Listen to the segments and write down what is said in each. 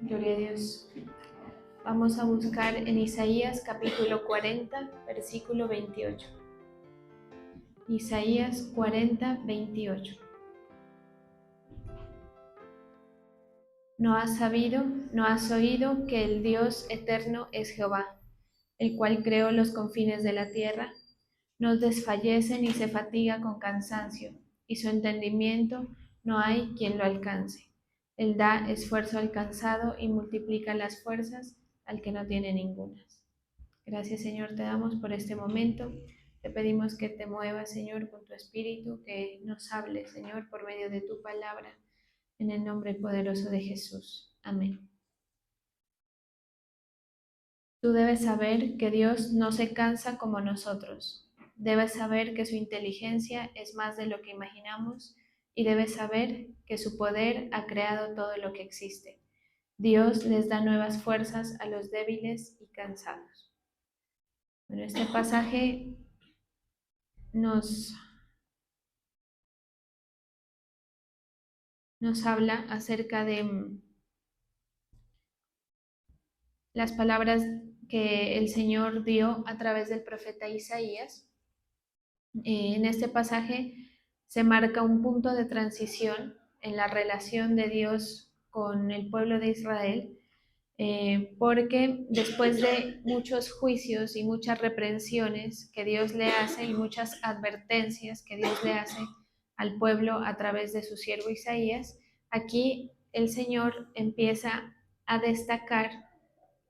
Gloria a Dios. Vamos a buscar en Isaías capítulo 40, versículo 28. Isaías 40, 28. ¿No has sabido, no has oído que el Dios eterno es Jehová, el cual creó los confines de la tierra? No desfallece ni se fatiga con cansancio, y su entendimiento no hay quien lo alcance. Él da esfuerzo al cansado y multiplica las fuerzas al que no tiene ningunas. Gracias, Señor, te damos por este momento. Te pedimos que te muevas, Señor, con tu espíritu, que nos hables, Señor, por medio de tu palabra, en el nombre poderoso de Jesús. Amén. Tú debes saber que Dios no se cansa como nosotros. Debes saber que su inteligencia es más de lo que imaginamos y debes saber que su poder ha creado todo lo que existe. Dios les da nuevas fuerzas a los débiles y cansados. Bueno, este pasaje nos habla acerca de las palabras que el Señor dio a través del profeta Isaías. En este pasaje se marca un punto de transición en la relación de Dios con el pueblo de Israel, porque después de muchos juicios y muchas reprensiones que Dios le hace y muchas advertencias que Dios le hace al pueblo a través de su siervo Isaías, aquí el Señor empieza a destacar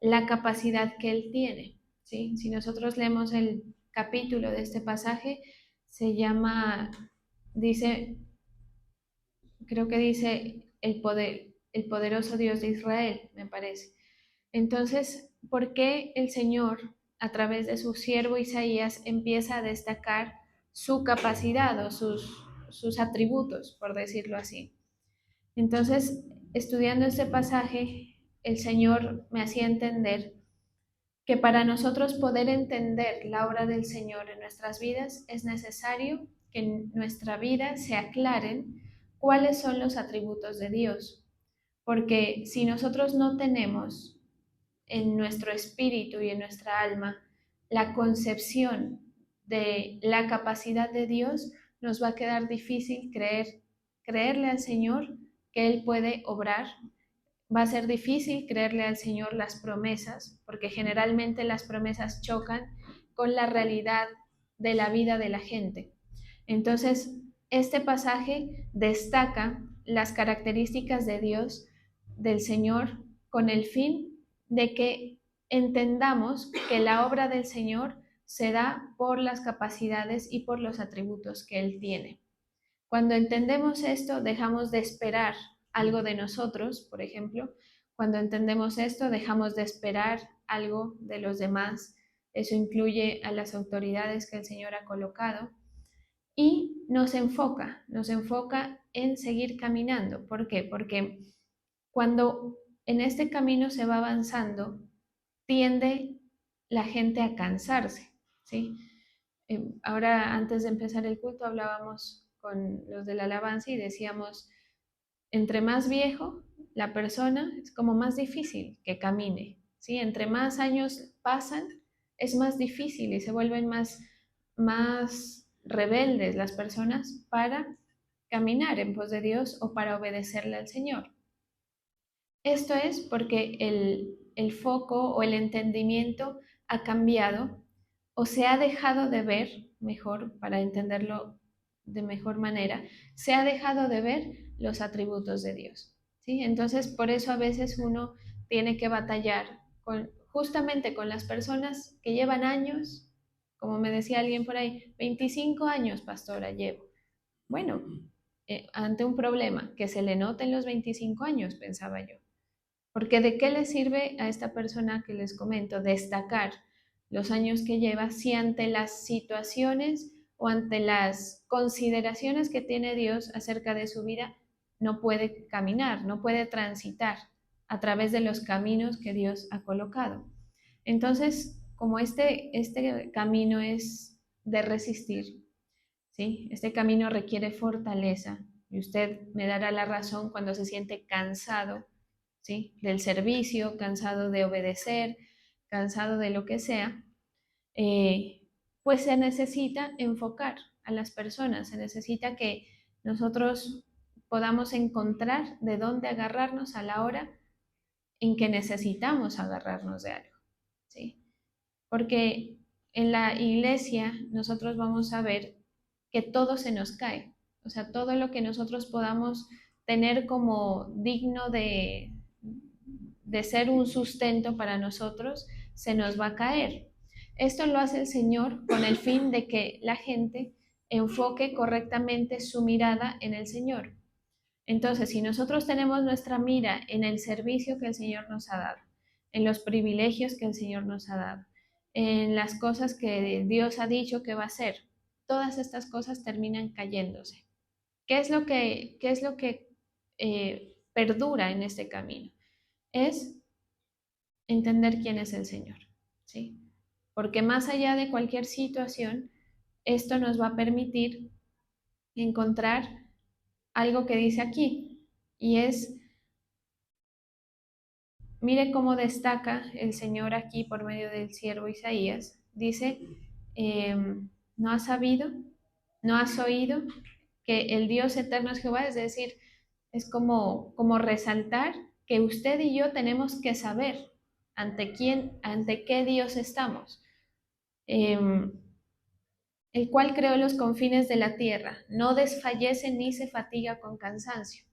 la capacidad que Él tiene, ¿sí? Si nosotros leemos el capítulo de este pasaje, se llama, dice, creo que dice el poderoso Dios de Israel, me parece. Entonces, ¿por qué el Señor, a través de su siervo Isaías, empieza a destacar su capacidad o sus atributos, por decirlo así? Entonces, estudiando este pasaje, el Señor me hacía entender que para nosotros poder entender la obra del Señor en nuestras vidas es necesario que en nuestra vida se aclaren cuáles son los atributos de Dios. Porque si nosotros no tenemos en nuestro espíritu y en nuestra alma la concepción de la capacidad de Dios, nos va a quedar difícil creerle al Señor que Él puede obrar. Va a ser difícil creerle al Señor las promesas, porque generalmente las promesas chocan con la realidad de la vida de la gente. Entonces, este pasaje destaca las características de Dios, del Señor, con el fin de que entendamos que la obra del Señor se da por las capacidades y por los atributos que Él tiene. Cuando entendemos esto, dejamos de esperar algo de nosotros, por ejemplo. Cuando entendemos esto, dejamos de esperar algo de los demás. Eso incluye a las autoridades que el Señor ha colocado. Y nos enfoca en seguir caminando. ¿Por qué? Porque cuando en este camino se va avanzando, tiende la gente a cansarse, ¿sí? Ahora, antes de empezar el culto, hablábamos con los de la alabanza y decíamos, entre más viejo la persona, es como más difícil que camine, ¿sí? Entre más años pasan, es más difícil y se vuelven más rebeldes las personas para caminar en pos de Dios o para obedecerle al Señor. Esto es porque el foco o el entendimiento ha cambiado o se ha dejado de ver, mejor para entenderlo de mejor manera, se ha dejado de ver los atributos de Dios, ¿sí? Entonces, por eso a veces uno tiene que batallar justamente con las personas que llevan años, como me decía alguien por ahí, 25 años, pastora, llevo. Bueno, ante un problema que se le note en los 25 años, pensaba yo. Porque ¿de qué le sirve a esta persona que les comento destacar los años que lleva si ante las situaciones o ante las consideraciones que tiene Dios acerca de su vida no puede caminar, no puede transitar a través de los caminos que Dios ha colocado? Entonces, como este camino es de resistir, ¿sí? Este camino requiere fortaleza y usted me dará la razón cuando se siente cansado, ¿sí? Del servicio, cansado de obedecer, cansado de lo que sea, pues se necesita enfocar a las personas, se necesita que nosotros podamos encontrar de dónde agarrarnos a la hora en que necesitamos agarrarnos de algo, ¿sí? Porque en la iglesia nosotros vamos a ver que todo se nos cae, o sea, todo lo que nosotros podamos tener como digno de ser un sustento para nosotros, se nos va a caer. Esto lo hace el Señor con el fin de que la gente enfoque correctamente su mirada en el Señor. Entonces, si nosotros tenemos nuestra mira en el servicio que el Señor nos ha dado, en los privilegios que el Señor nos ha dado, en las cosas que Dios ha dicho que va a hacer, todas estas cosas terminan cayéndose. ¿Qué es lo que perdura en este camino? Es entender quién es el Señor, ¿sí? Porque más allá de cualquier situación, esto nos va a permitir encontrar algo que dice aquí, y es, mire cómo destaca el Señor aquí por medio del siervo Isaías. Dice, ¿no has sabido? ¿No has oído que el Dios eterno es Jehová? Es decir, es como resaltar que usted y yo tenemos que saber ante quién, ante qué Dios estamos. El cual creó los confines de la tierra, no desfallece ni se fatiga con cansancio,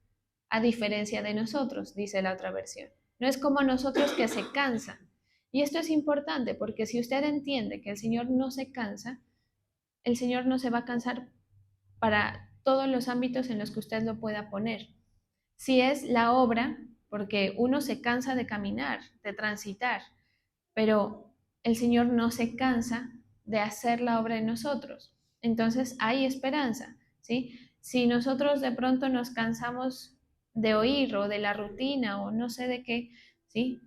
a diferencia de nosotros, dice la otra versión. No es como nosotros que se cansa. Y esto es importante porque si usted entiende que el Señor no se cansa, el Señor no se va a cansar para todos los ámbitos en los que usted lo pueda poner. Si es la obra, porque uno se cansa de caminar, de transitar, pero el Señor no se cansa de hacer la obra en nosotros. Entonces hay esperanza, ¿sí? Si nosotros de pronto nos cansamos de oír o de la rutina o no sé de qué, ¿sí?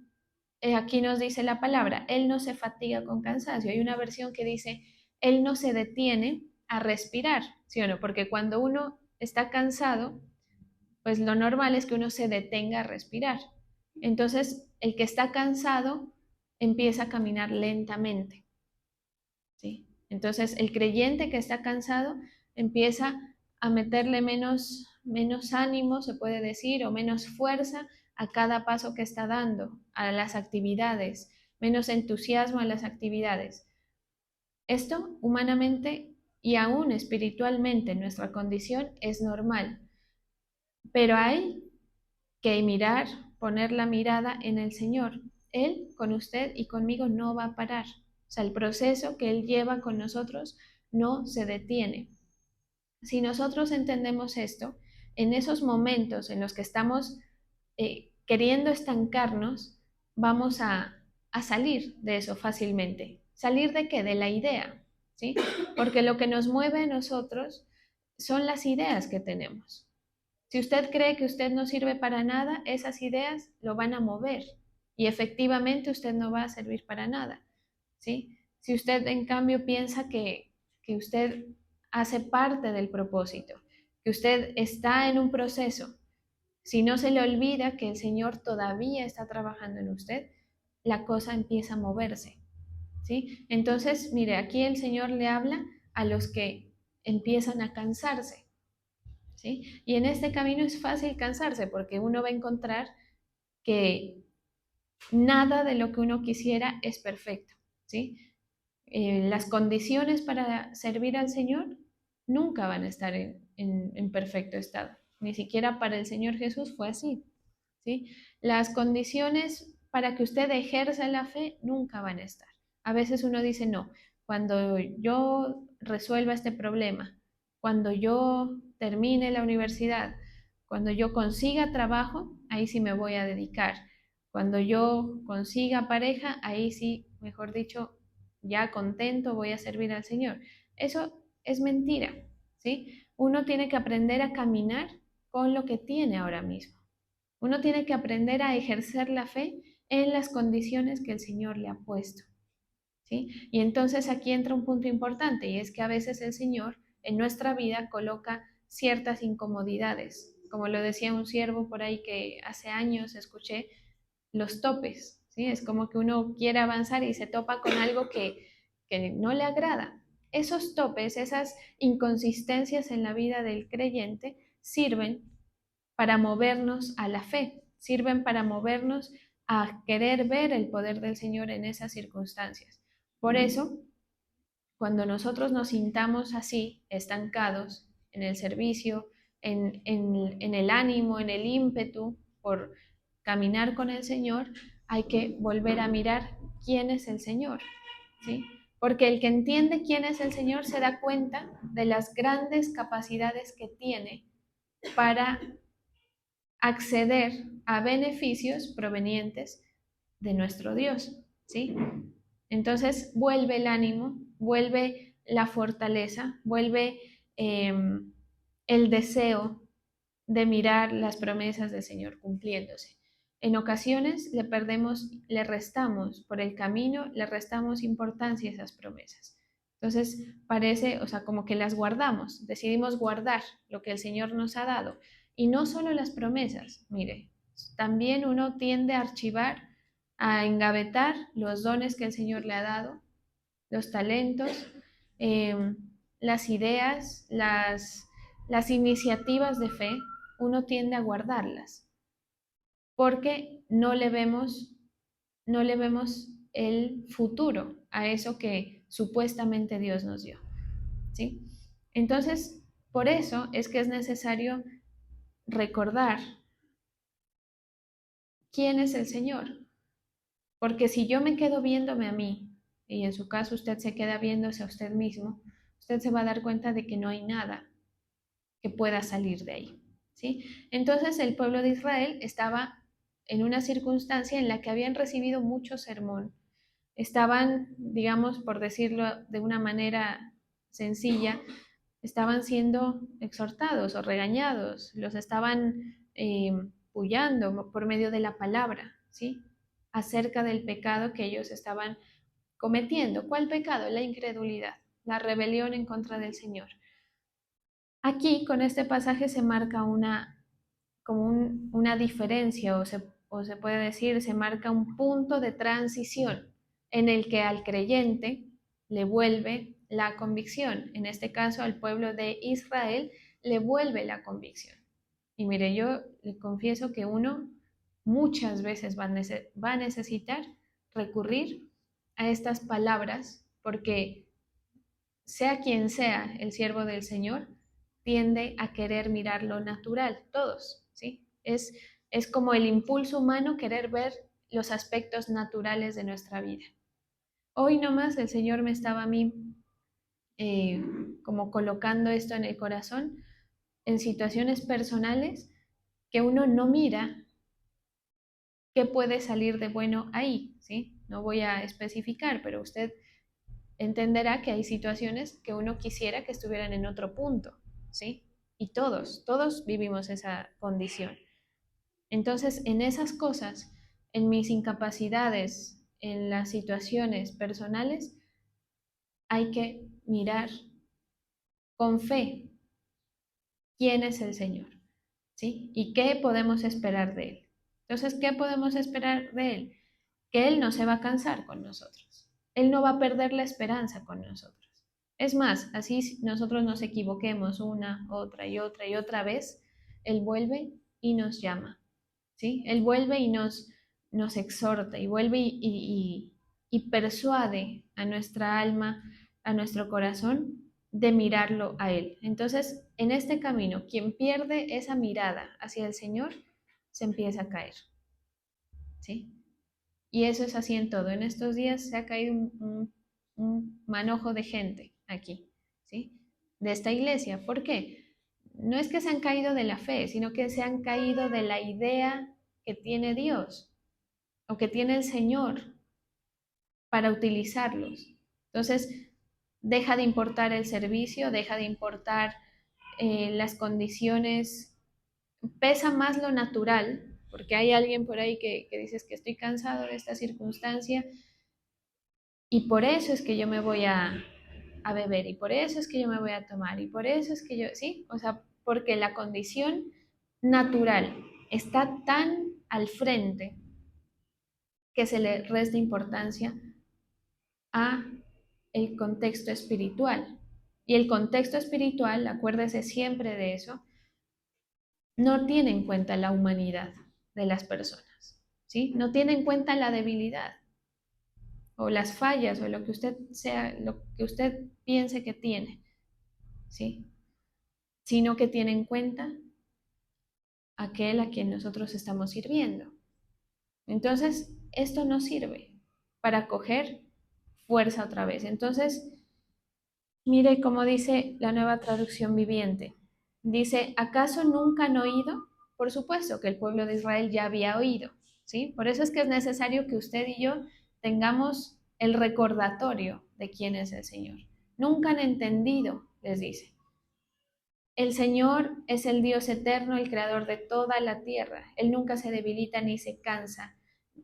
Aquí nos dice la palabra, Él no se fatiga con cansancio. Hay una versión que dice, Él no se detiene a respirar, ¿sí o no? Porque cuando uno está cansado, pues lo normal es que uno se detenga a respirar. Entonces, el que está cansado empieza a caminar lentamente, ¿sí? Entonces, el creyente que está cansado empieza a meterle menos ánimo, se puede decir, o menos fuerza a cada paso que está dando, a las actividades, menos entusiasmo a las actividades. Esto humanamente y aún espiritualmente en nuestra condición es normal, pero hay que mirar, poner la mirada en el Señor. Él con usted y conmigo no va a parar. O sea, el proceso que Él lleva con nosotros no se detiene. Si nosotros entendemos esto, en esos momentos en los que estamos queriendo estancarnos, vamos a salir de eso fácilmente. ¿Salir de qué? De la idea, ¿sí? Porque lo que nos mueve a nosotros son las ideas que tenemos. Si usted cree que usted no sirve para nada, esas ideas lo van a mover y efectivamente usted no va a servir para nada, ¿sí? Si usted en cambio piensa que usted hace parte del propósito, que usted está en un proceso, si no se le olvida que el Señor todavía está trabajando en usted, la cosa empieza a moverse, ¿sí? Entonces, mire, aquí el Señor le habla a los que empiezan a cansarse, ¿sí? Y en este camino es fácil cansarse porque uno va a encontrar que nada de lo que uno quisiera es perfecto, ¿sí? Las condiciones para servir al Señor nunca van a estar en perfecto estado. Ni siquiera para el Señor Jesús fue así, ¿sí? Las condiciones para que usted ejerza la fe nunca van a estar. A veces uno dice, no, cuando yo resuelva este problema, cuando yo termine la universidad, cuando yo consiga trabajo, ahí sí me voy a dedicar. Cuando yo consiga pareja, ahí sí, mejor dicho, ya contento voy a servir al Señor. Eso es mentira, ¿sí? Uno tiene que aprender a caminar con lo que tiene ahora mismo. Uno tiene que aprender a ejercer la fe en las condiciones que el Señor le ha puesto, ¿sí? Y entonces aquí entra un punto importante y es que a veces el Señor en nuestra vida coloca ciertas incomodidades, como lo decía un siervo por ahí que hace años escuché, los topes, ¿sí? Es como que uno quiere avanzar y se topa con algo que no le agrada. Esos topes, esas inconsistencias en la vida del creyente sirven para movernos a la fe, sirven para movernos a querer ver el poder del Señor en esas circunstancias. Por eso, cuando nosotros nos sintamos así, estancados en el servicio, en el ánimo, en el ímpetu por caminar con el Señor, hay que volver a mirar quién es el Señor, ¿sí? Porque el que entiende quién es el Señor se da cuenta de las grandes capacidades que tiene para acceder a beneficios provenientes de nuestro Dios, ¿sí? Entonces vuelve el ánimo, vuelve la fortaleza, vuelve el deseo de mirar las promesas del Señor cumpliéndose. En ocasiones le perdemos, le restamos por el camino, le restamos importancia a esas promesas. Entonces parece, o sea, como que las guardamos, decidimos guardar lo que el Señor nos ha dado. Y no solo las promesas, mire, también uno tiende a archivar, a engavetar los dones que el Señor le ha dado, los talentos, eh, las ideas, las iniciativas de fe, uno tiende a guardarlas, porque no le vemos el futuro a eso que supuestamente Dios nos dio, ¿sí? Entonces, por eso es que es necesario recordar quién es el Señor, porque si yo me quedo viéndome a mí, y en su caso usted se queda viéndose a usted mismo, usted se va a dar cuenta de que no hay nada que pueda salir de ahí, ¿sí? Entonces el pueblo de Israel estaba en una circunstancia en la que habían recibido mucho sermón, estaban, digamos, por decirlo de una manera sencilla, estaban siendo exhortados o regañados, los estaban pullando por medio de la palabra, ¿sí? Acerca del pecado que ellos estaban cometiendo. ¿Cuál pecado? La incredulidad, la rebelión en contra del Señor. Aquí con este pasaje se marca una diferencia o se puede decir, se marca un punto de transición en el que al creyente le vuelve la convicción. En este caso al pueblo de Israel le vuelve la convicción. Y mire, yo le confieso que uno muchas veces va a necesitar recurrir a estas palabras porque sea quien sea el siervo del Señor, tiende a querer mirar lo natural, todos, ¿sí? Es como el impulso humano querer ver los aspectos naturales de nuestra vida. Hoy nomás el Señor me estaba a mí eh, como colocando esto en el corazón en situaciones personales que uno no mira qué puede salir de bueno ahí, ¿sí? No voy a especificar, pero usted entenderá que hay situaciones que uno quisiera que estuvieran en otro punto, ¿sí? Y todos vivimos esa condición. Entonces, en esas cosas, en mis incapacidades, en las situaciones personales, hay que mirar con fe quién es el Señor, ¿sí? Y qué podemos esperar de Él. Entonces, ¿qué podemos esperar de Él? Que Él no se va a cansar con nosotros. Él no va a perder la esperanza con nosotros. Es más, así nosotros nos equivoquemos una, otra y otra vez, Él vuelve y nos llama, ¿sí? Él vuelve y nos exhorta y vuelve y persuade a nuestra alma, a nuestro corazón, de mirarlo a Él. Entonces, en este camino, quien pierde esa mirada hacia el Señor, se empieza a caer, ¿sí? Y eso es así en todo. En estos días se ha caído un manojo de gente aquí, ¿sí? De esta iglesia. ¿Por qué? No es que se han caído de la fe, sino que se han caído de la idea que tiene Dios o que tiene el Señor para utilizarlos. Entonces, deja de importar el servicio, deja de importar las condiciones, pesa más lo natural, porque hay alguien por ahí que dices que estoy cansado de esta circunstancia y por eso es que yo me voy a beber y por eso es que yo me voy a tomar y por eso es que yo, sí, o sea, porque la condición natural, está tan al frente que se le resta importancia a el contexto espiritual. Y el contexto espiritual, acuérdese siempre de eso, no tiene en cuenta la humanidad de las personas, ¿sí? No tiene en cuenta la debilidad o las fallas o lo que usted sea, lo que usted piense que tiene, ¿sí? Sino que tiene en cuenta aquel a quien nosotros estamos sirviendo. Entonces, esto no sirve para coger fuerza otra vez. Entonces, mire cómo dice la Nueva Traducción Viviente. Dice, ¿acaso nunca han oído? Por supuesto que el pueblo de Israel ya había oído, ¿sí? Por eso es que es necesario que usted y yo tengamos el recordatorio de quién es el Señor. Nunca han entendido, les dice. El Señor es el Dios eterno, el creador de toda la tierra. Él nunca se debilita ni se cansa,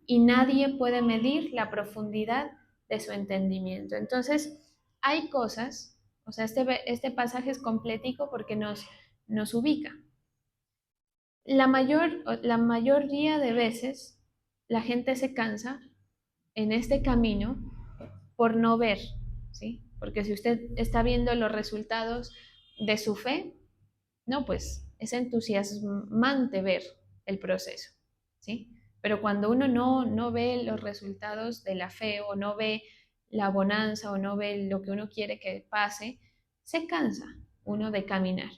y nadie puede medir la profundidad de su entendimiento. Entonces, hay cosas, o sea, este pasaje es completico porque nos ubica. La mayoría de veces la gente se cansa en este camino por no ver, ¿sí? Porque si usted está viendo los resultados de su fe, no, pues es entusiasmante ver el proceso, ¿sí? Pero cuando uno no ve los resultados de la fe o no ve la bonanza o no ve lo que uno quiere que pase, se cansa uno de caminar.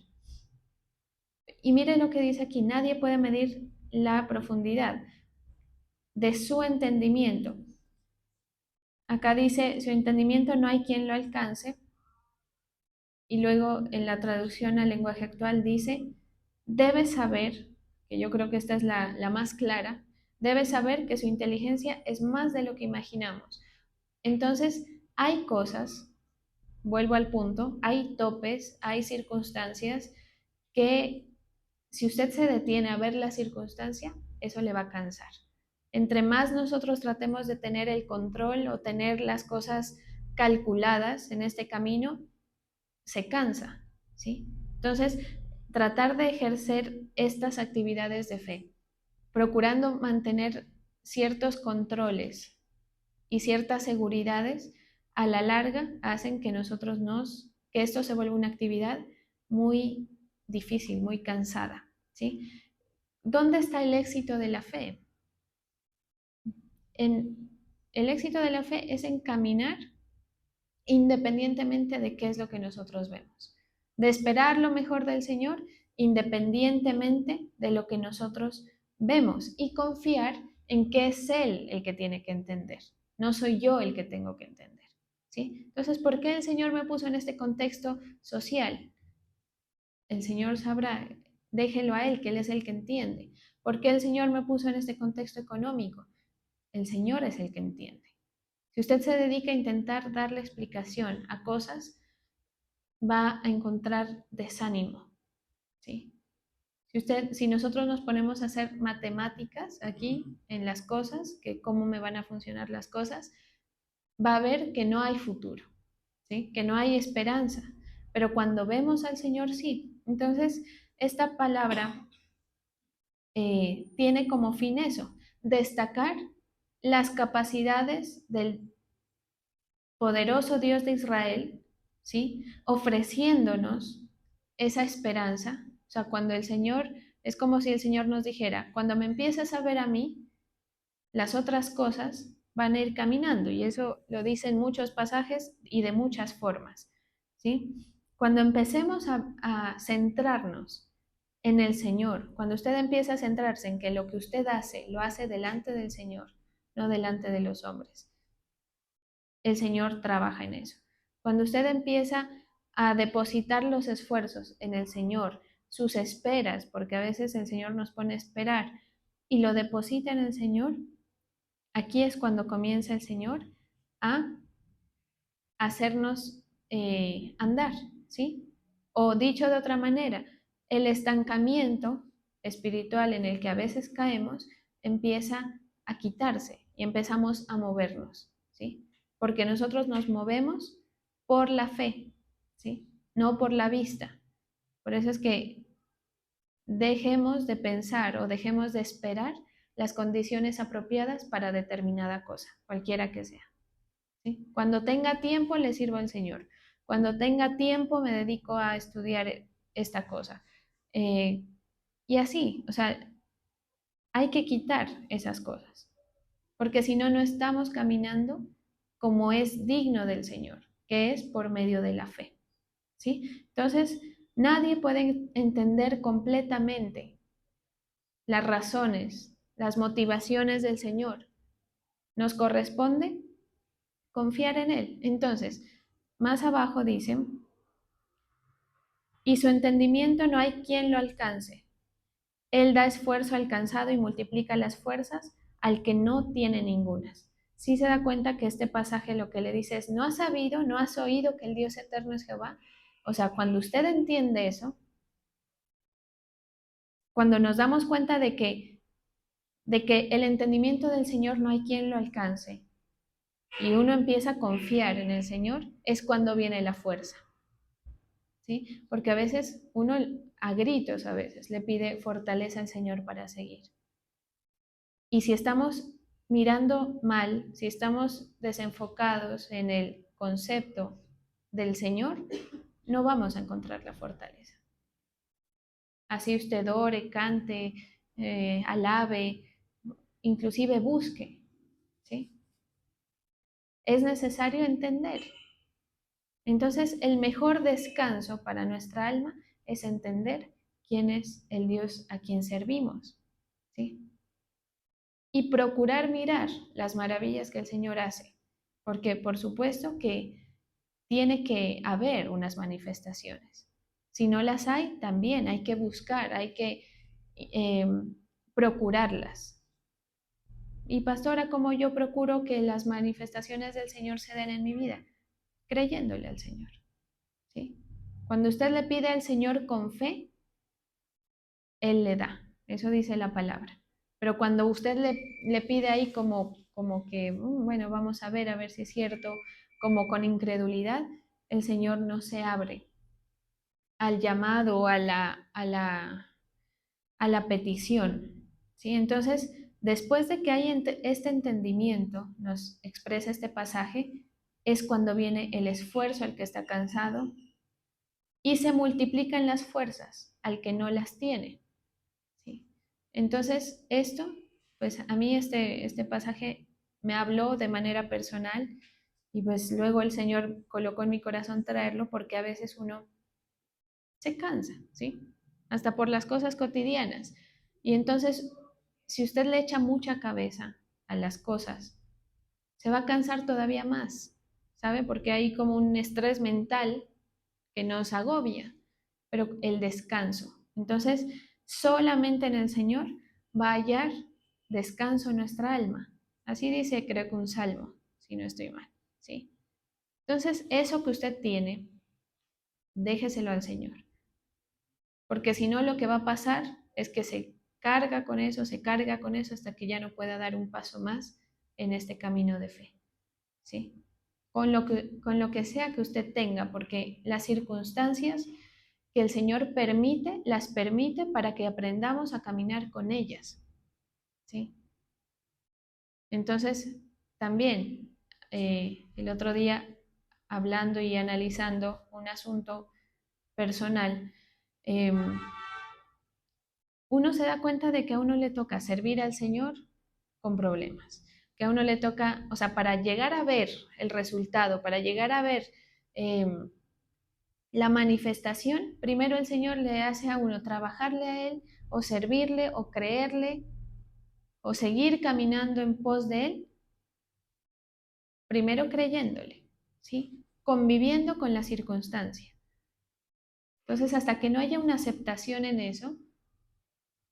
Y mire lo que dice aquí, nadie puede medir la profundidad de su entendimiento. Acá dice, su entendimiento no hay quien lo alcance. Y luego en la traducción al lenguaje actual dice, debe saber, que yo creo que esta es la más clara, debe saber que su inteligencia es más de lo que imaginamos. Entonces, hay cosas, vuelvo al punto, hay topes, hay circunstancias que si usted se detiene a ver la circunstancia, eso le va a cansar. Entre más nosotros tratemos de tener el control o tener las cosas calculadas en este camino, se cansa, ¿sí? Entonces, tratar de ejercer estas actividades de fe, procurando mantener ciertos controles y ciertas seguridades, a la larga hacen que que esto se vuelva una actividad muy difícil, muy cansada, ¿sí? ¿Dónde está el éxito de la fe? El éxito de la fe es en caminar independientemente de qué es lo que nosotros vemos, de esperar lo mejor del Señor independientemente de lo que nosotros vemos y confiar en que es Él el que tiene que entender, no soy yo el que tengo que entender, ¿sí? Entonces, ¿por qué el Señor me puso en este contexto social? El Señor sabrá, déjelo a Él, que Él es el que entiende. ¿Por qué el Señor me puso en este contexto económico? El Señor es el que entiende. Si usted se dedica a intentar darle explicación a cosas, va a encontrar desánimo, ¿sí? Si nosotros nos ponemos a hacer matemáticas aquí en las cosas, que cómo me van a funcionar las cosas, va a ver que no hay futuro, ¿sí? Que no hay esperanza. Pero cuando vemos al Señor, sí. Entonces, esta palabra tiene como fin eso, destacar las capacidades del poderoso Dios de Israel, ¿sí? Ofreciéndonos esa esperanza. O sea, cuando el Señor, es como si el Señor nos dijera, cuando me empieces a ver a mí, las otras cosas van a ir caminando. Y eso lo dicen muchos pasajes y de muchas formas, ¿sí? Cuando empecemos a centrarnos en el Señor, cuando usted empieza a centrarse en que lo que usted hace, lo hace delante del Señor, no delante de los hombres, el Señor trabaja en eso. Cuando usted empieza a depositar los esfuerzos en el Señor, sus esperas, porque a veces el Señor nos pone a esperar, y lo deposita en el Señor, aquí es cuando comienza el Señor a hacernos andar, ¿sí? O dicho de otra manera, el estancamiento espiritual en el que a veces caemos empieza a quitarse y empezamos a movernos, ¿sí? Porque nosotros nos movemos por la fe, ¿sí? No por la vista. Por eso es que dejemos de pensar o dejemos de esperar las condiciones apropiadas para determinada cosa, cualquiera que sea. ¿Sí? Cuando tenga tiempo le sirvo al Señor. Cuando tenga tiempo me dedico a estudiar esta cosa. Eh, y así, o sea, hay que quitar esas cosas, porque si no, no estamos caminando como es digno del Señor, que es por medio de la fe. ¿Sí? Entonces, nadie puede entender completamente las razones, las motivaciones del Señor. Nos corresponde confiar en Él. Entonces, más abajo dicen, y su entendimiento no hay quien lo alcance. Él da esfuerzo al cansado y multiplica las fuerzas al que no tiene ningunas. Sí se da cuenta que este pasaje lo que le dice es, ¿no has sabido, no has oído que el Dios eterno es Jehová? O sea, cuando usted entiende eso, cuando nos damos cuenta de que el entendimiento del Señor no hay quien lo alcance y uno empieza a confiar en el Señor, es cuando viene la fuerza. ¿Sí? Porque a veces uno a gritos a veces le pide fortaleza al Señor para seguir. Y si estamos mirando mal, si estamos desenfocados en el concepto del Señor, no vamos a encontrar la fortaleza. Así usted ore, cante, alabe, inclusive busque, ¿sí? Es necesario entender. Entonces, el mejor descanso para nuestra alma es entender quién es el Dios a quien servimos, ¿sí? Y procurar mirar las maravillas que el Señor hace, porque por supuesto que tiene que haber unas manifestaciones. Si no las hay, también hay que buscar, hay que eh, procurarlas. Y pastora, ¿cómo yo procuro que las manifestaciones del Señor se den en mi vida? Creyéndole al Señor, ¿sí? Cuando usted le pide al Señor con fe, Él le da. Eso dice la palabra. Pero cuando usted le pide ahí como que, bueno, vamos a ver si es cierto, como con incredulidad, el Señor no se abre al llamado, a la petición. ¿Sí? Entonces, después de que hay este entendimiento, nos expresa este pasaje, es cuando viene el esfuerzo al que está cansado y se multiplican las fuerzas al que no las tiene. ¿Sí? Entonces, esto, pues a mí este pasaje me habló de manera personal y pues luego el Señor colocó en mi corazón traerlo porque a veces uno se cansa, ¿sí? Hasta por las cosas cotidianas. Y entonces, si usted le echa mucha cabeza a las cosas, se va a cansar todavía más, ¿sabe? Porque hay como un estrés mental que nos agobia, pero el descanso. Entonces, solamente en el Señor va a hallar descanso en nuestra alma. Así dice, creo que un salmo, si no estoy mal, ¿sí? Entonces, eso que usted tiene, déjeselo al Señor, porque si no, lo que va a pasar es que se carga con eso hasta que ya no pueda dar un paso más en este camino de fe, ¿sí? Con lo que sea que usted tenga, porque las circunstancias que el Señor permite, las permite para que aprendamos a caminar con ellas, ¿sí? Entonces, también el otro día, hablando y analizando un asunto personal, eh, uno se da cuenta de que a uno le toca servir al Señor con problemas, que a uno le toca, o sea, para llegar a ver el resultado, para llegar a ver eh, la manifestación, primero el Señor le hace a uno trabajarle a Él o servirle o creerle o seguir caminando en pos de Él, primero creyéndole, ¿sí? Conviviendo con la circunstancia. Entonces, hasta que no haya una aceptación en eso,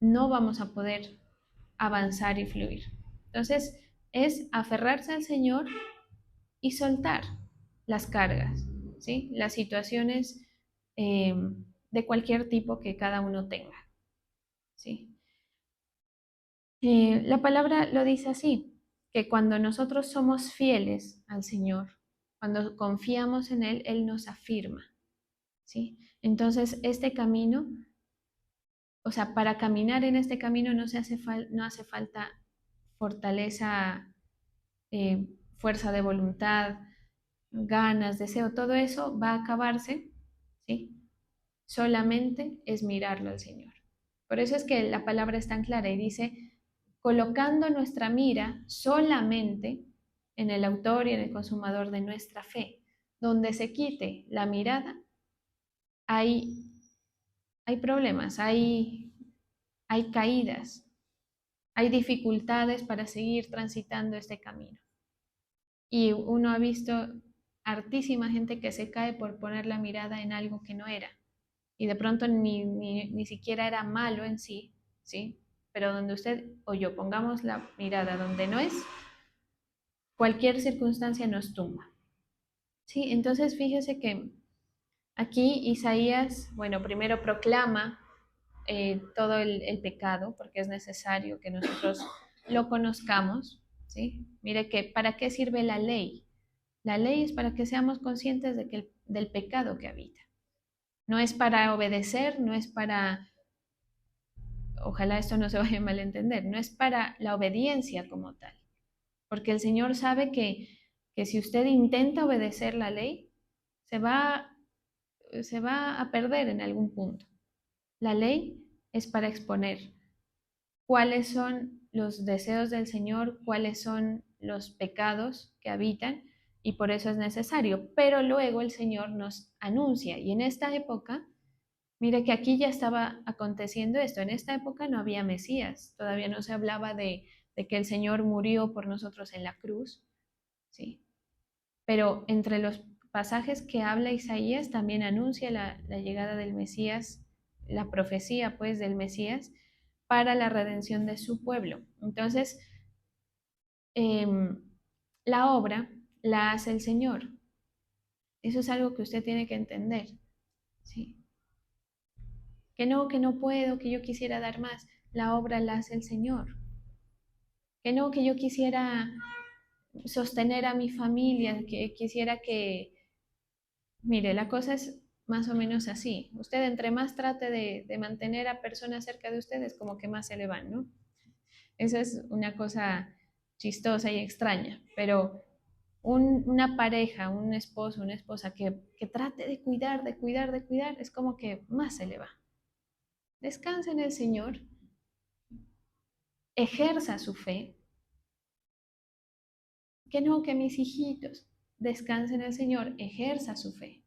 no vamos a poder avanzar y fluir. Entonces, es aferrarse al Señor y soltar las cargas, ¿sí? Las situaciones eh, de cualquier tipo que cada uno tenga, ¿sí? La palabra lo dice así, que cuando nosotros somos fieles al Señor, cuando confiamos en Él, Él nos afirma, ¿sí? Entonces, este camino O sea, para caminar en este camino no hace falta fortaleza, fuerza de voluntad, ganas, deseo, todo eso va a acabarse, ¿sí? Solamente es mirarlo al Señor. Por eso es que la palabra es tan clara y dice, colocando nuestra mira solamente en el autor y en el consumador de nuestra fe, donde se quite la mirada, hay, hay problemas, hay caídas, hay dificultades para seguir transitando este camino. Y uno ha visto hartísima gente que se cae por poner la mirada en algo que no era. Y de pronto ni siquiera era malo en sí, ¿sí? Pero donde usted o yo pongamos la mirada donde no es, cualquier circunstancia nos tumba. Sí, entonces fíjese que aquí Isaías, bueno, primero proclama todo el pecado, porque es necesario que nosotros lo conozcamos, ¿sí? Mire que, ¿para qué sirve la ley? La ley es para que seamos conscientes del pecado que habita. No es para obedecer, no es para, ojalá esto no se vaya a malentender, no es para la obediencia como tal, porque el Señor sabe que si usted intenta obedecer la ley, se va, se va a perder en algún punto. La ley es para exponer cuáles son los deseos del Señor, cuáles son los pecados que habitan, y por eso es necesario. Pero luego el Señor nos anuncia, y en esta época, mire que aquí ya estaba aconteciendo esto, en esta época no había Mesías, todavía no se hablaba de que el Señor murió por nosotros en la cruz, ¿sí? Pero entre los pasajes que habla Isaías también anuncia la llegada del Mesías, la profecía pues del Mesías para la redención de su pueblo. Entonces, eh, la obra la hace el Señor. Eso es algo que usted tiene que entender, ¿sí? Que no puedo, que yo quisiera dar más. La obra la hace el Señor. Que yo quisiera sostener a mi familia, que quisiera que, mire, la cosa es más o menos así. Usted entre más trate de mantener a personas cerca de ustedes, como que más se le van, ¿no? Eso es una cosa chistosa y extraña, pero una pareja, un esposo, una esposa que trate de cuidar, de cuidar, de cuidar, es como que más se le va. Descansa en el Señor, ejerza su fe, que no, que mis hijitos, descansen en el Señor, ejerza su fe.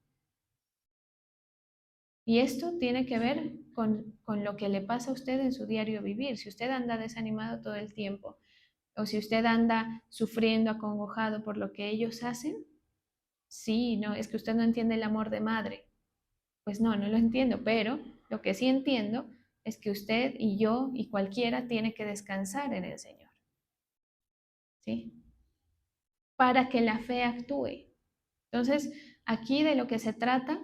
Y esto tiene que ver con lo que le pasa a usted en su diario vivir. Si usted anda desanimado todo el tiempo, o si usted anda sufriendo, acongojado por lo que ellos hacen, sí, no, es que usted no entiende el amor de madre. Pues no, no lo entiendo, pero lo que sí entiendo es que usted y yo y cualquiera tiene que descansar en el Señor, ¿sí? Para que la fe actúe. Entonces, aquí de lo que se trata,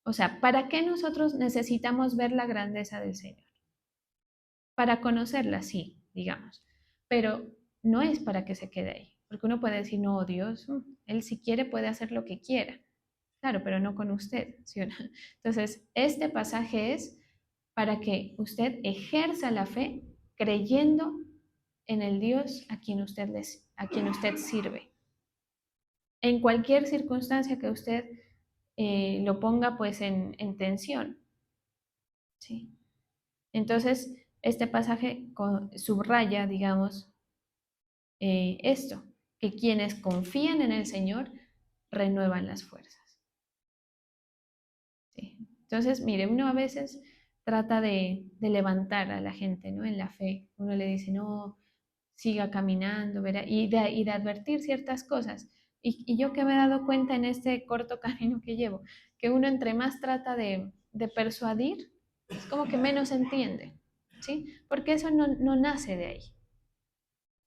o sea, ¿para qué nosotros necesitamos ver la grandeza del Señor? Para conocerla, sí, digamos, pero no es para que se quede ahí, porque uno puede decir, no, Dios, Él si quiere puede hacer lo que quiera, claro, pero no con usted, ¿sí o no? Entonces, este pasaje es para que usted ejerza la fe creyendo en el Dios a quien usted sirve. En cualquier circunstancia que usted lo ponga pues en tensión, ¿sí? Entonces, este pasaje subraya, digamos, esto, que quienes confían en el Señor renuevan las fuerzas. ¿Sí? Entonces, mire, uno a veces trata de levantar a la gente, ¿no? En la fe. Uno le dice, no, siga caminando, verá, y de advertir ciertas cosas. Y yo que me he dado cuenta en este corto camino que llevo, que uno entre más trata de persuadir, es como que menos entiende, ¿sí? Porque eso no nace de ahí.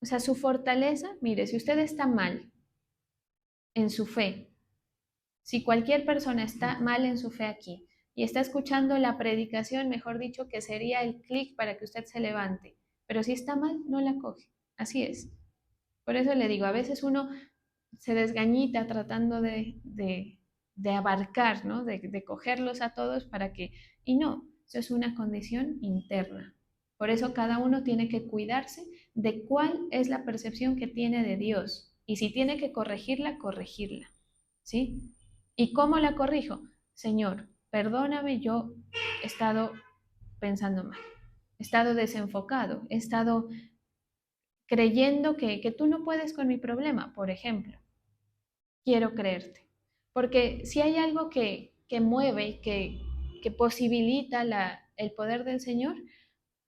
O sea, su fortaleza, mire, si usted está mal en su fe, si cualquier persona está mal en su fe aquí y está escuchando la predicación, mejor dicho, que sería el clic para que usted se levante, pero si está mal, no la coge. Así es. Por eso le digo, a veces uno se desgañita tratando de abarcar, ¿no? De cogerlos a todos para que... Y no, Eso es una condición interna. Por eso cada uno tiene que cuidarse de cuál es la percepción que tiene de Dios. Y si tiene que corregirla, corregirla. ¿Sí? ¿Y cómo la corrijo? Señor, perdóname, yo he estado pensando mal, he estado desenfocado, he estado creyendo que tú no puedes con mi problema, por ejemplo. Quiero creerte. Porque si hay algo que mueve, que posibilita el poder del Señor,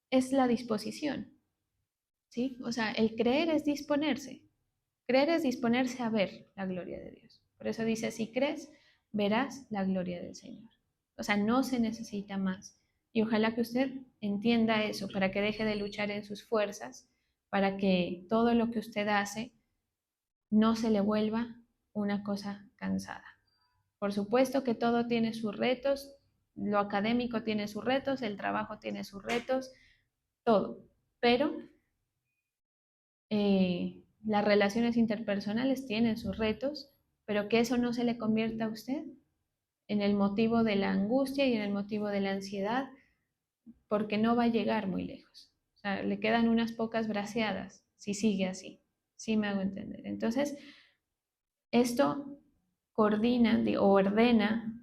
es la disposición. ¿Sí? O sea, el creer es disponerse. Creer es disponerse a ver la gloria de Dios. Por eso dice, si crees, verás la gloria del Señor. O sea, no se necesita más. Y ojalá que usted entienda eso, para que deje de luchar en sus fuerzas, para que todo lo que usted hace no se le vuelva una cosa cansada. Por supuesto que todo tiene sus retos, lo académico tiene sus retos, el trabajo tiene sus retos, todo. Pero las relaciones interpersonales tienen sus retos, pero que eso no se le convierta a usted en el motivo de la angustia y en el motivo de la ansiedad, porque no va a llegar muy lejos. O sea, le quedan unas pocas braceadas si sigue así. Sí me hago entender. Entonces, esto coordina o ordena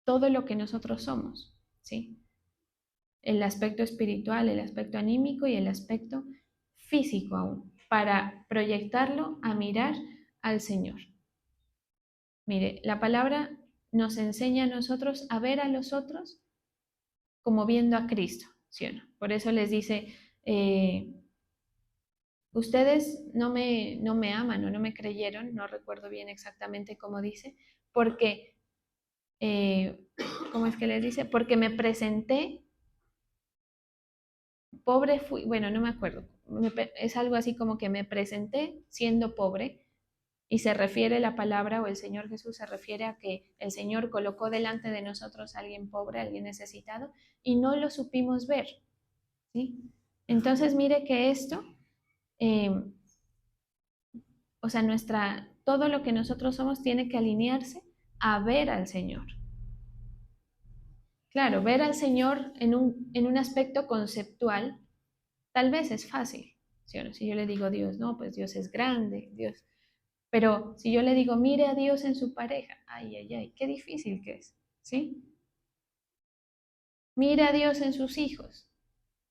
todo lo que nosotros somos, ¿sí? El aspecto espiritual, el aspecto anímico y el aspecto físico aún, para proyectarlo a mirar al Señor. Mire, la palabra nos enseña a nosotros a ver a los otros como viendo a Cristo, ¿sí o no? Por eso les dice, ustedes no me aman o no me creyeron, no recuerdo bien exactamente cómo dice, porque, ¿cómo es que les dice? Porque me presenté pobre fui, bueno, no me acuerdo, es algo así como que me presenté siendo pobre y se refiere la palabra o el Señor Jesús se refiere a que el Señor colocó delante de nosotros a alguien pobre, a alguien necesitado y no lo supimos ver, ¿sí? Entonces mire que esto, eh, o sea, todo lo que nosotros somos tiene que alinearse a ver al Señor. Claro, ver al Señor en un aspecto conceptual tal vez es fácil, ¿sí o no? Si yo le digo a Dios, no, pues Dios es grande, Dios. Pero si yo le digo, mire a Dios en su pareja, ay, ay, ay, qué difícil que es, ¿sí? Mire a Dios en sus hijos,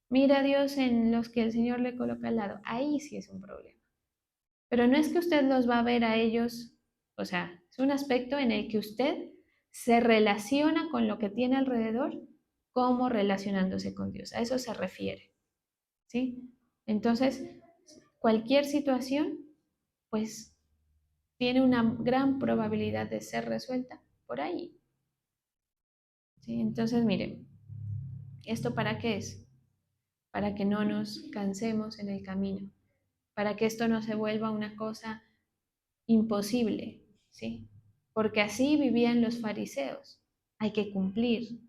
mire a Dios en los que el Señor le coloca al lado, ahí sí es un problema. Pero no es que usted los va a ver a ellos, o sea, es un aspecto en el que usted se relaciona con lo que tiene alrededor como relacionándose con Dios, a eso se refiere, ¿sí? Entonces, cualquier situación, pues tiene una gran probabilidad de ser resuelta por ahí. ¿Sí? Entonces, miren, ¿esto para qué es? Para que no nos cansemos en el camino, para que esto no se vuelva una cosa imposible, ¿sí? Porque así vivían los fariseos. Hay que cumplir,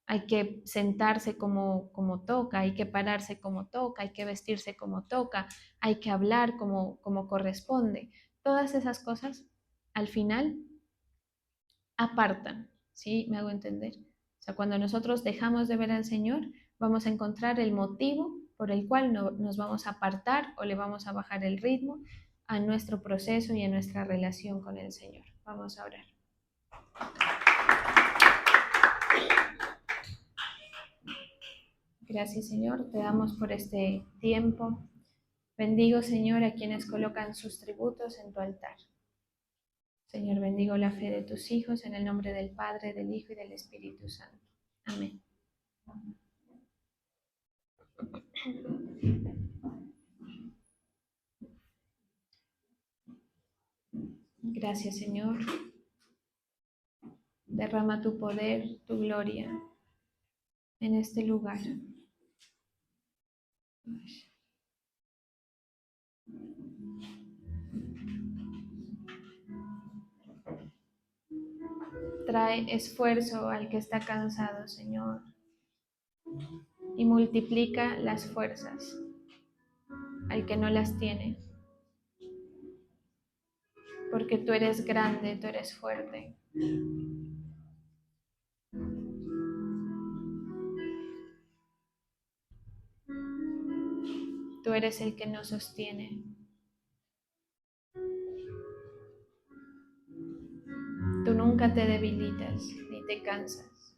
hay que sentarse como toca, hay que pararse como toca, hay que vestirse como toca, hay que hablar como corresponde. Todas esas cosas, al final, apartan, ¿sí? ¿Me hago entender? O sea, cuando nosotros dejamos de ver al Señor, vamos a encontrar el motivo por el cual nos vamos a apartar o le vamos a bajar el ritmo a nuestro proceso y a nuestra relación con el Señor. Vamos a orar. Gracias, Señor, te damos por este tiempo. Bendigo, Señor, a quienes colocan sus tributos en tu altar. Señor, bendigo la fe de tus hijos en el nombre del Padre, del Hijo y del Espíritu Santo. Amén. Gracias, Señor. Derrama tu poder, tu gloria en este lugar. Trae esfuerzo al que está cansado, Señor, y multiplica las fuerzas al que no las tiene, porque tú eres grande, tú eres fuerte. Tú eres el que nos sostiene. Tú nunca te debilitas ni te cansas.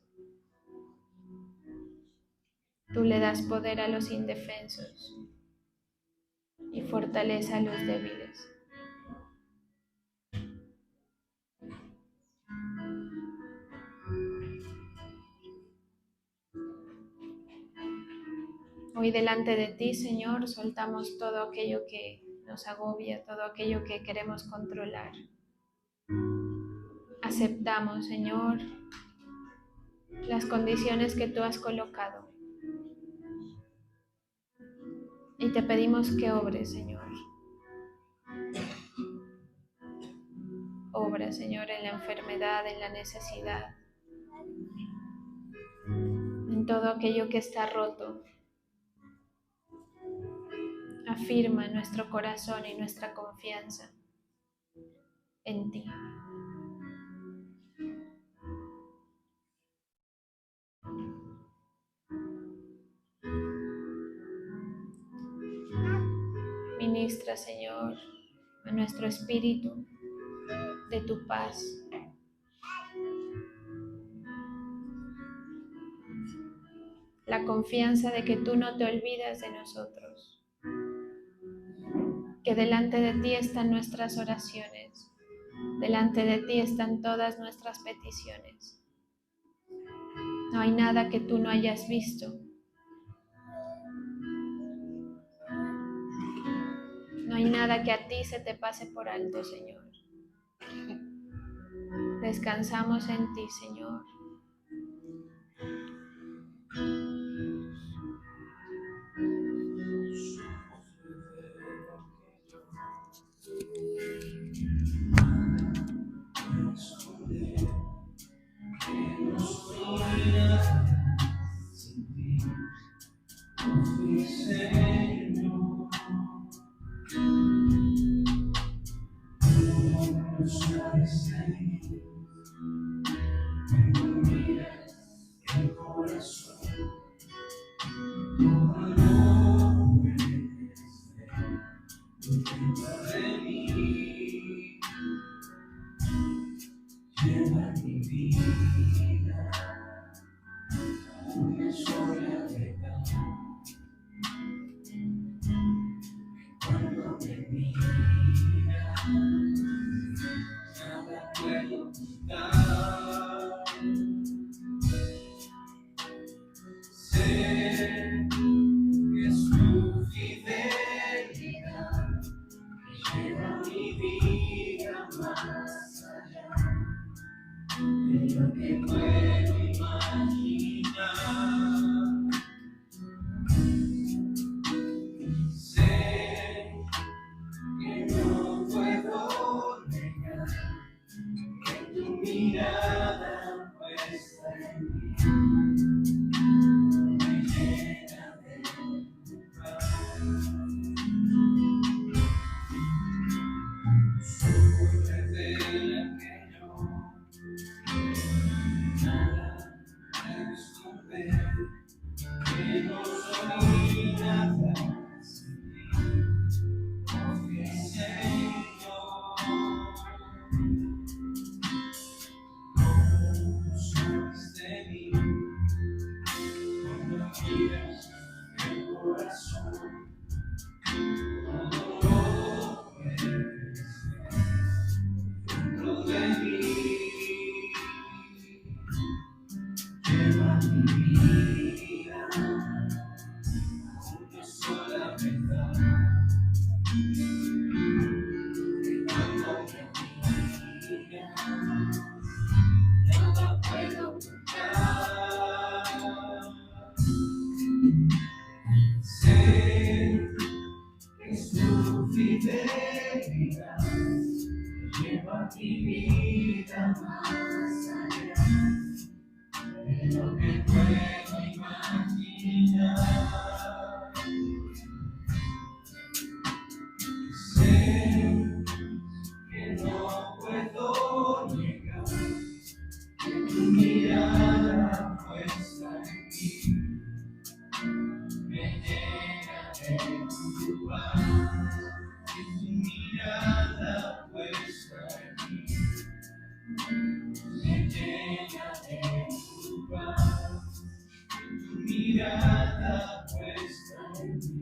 Tú le das poder a los indefensos y fortaleza a los débiles. Hoy delante de ti, Señor, soltamos todo aquello que nos agobia, todo aquello que queremos controlar. Aceptamos, Señor, las condiciones que tú has colocado y te pedimos que obres, Señor. Obra, Señor, en la enfermedad, en la necesidad, en todo aquello que está roto. Afirma nuestro corazón y nuestra confianza en ti. Ministra, Señor, a nuestro espíritu de tu paz. La confianza de que tú no te olvidas de nosotros. Que delante de ti están nuestras oraciones. Delante de ti están todas nuestras peticiones. No hay nada que tú no hayas visto. No hay nada que a ti se te pase por alto, Señor. Descansamos en ti, Señor. mirada puesta en mí, me llena de tu paz, tu mirada puesta en mí.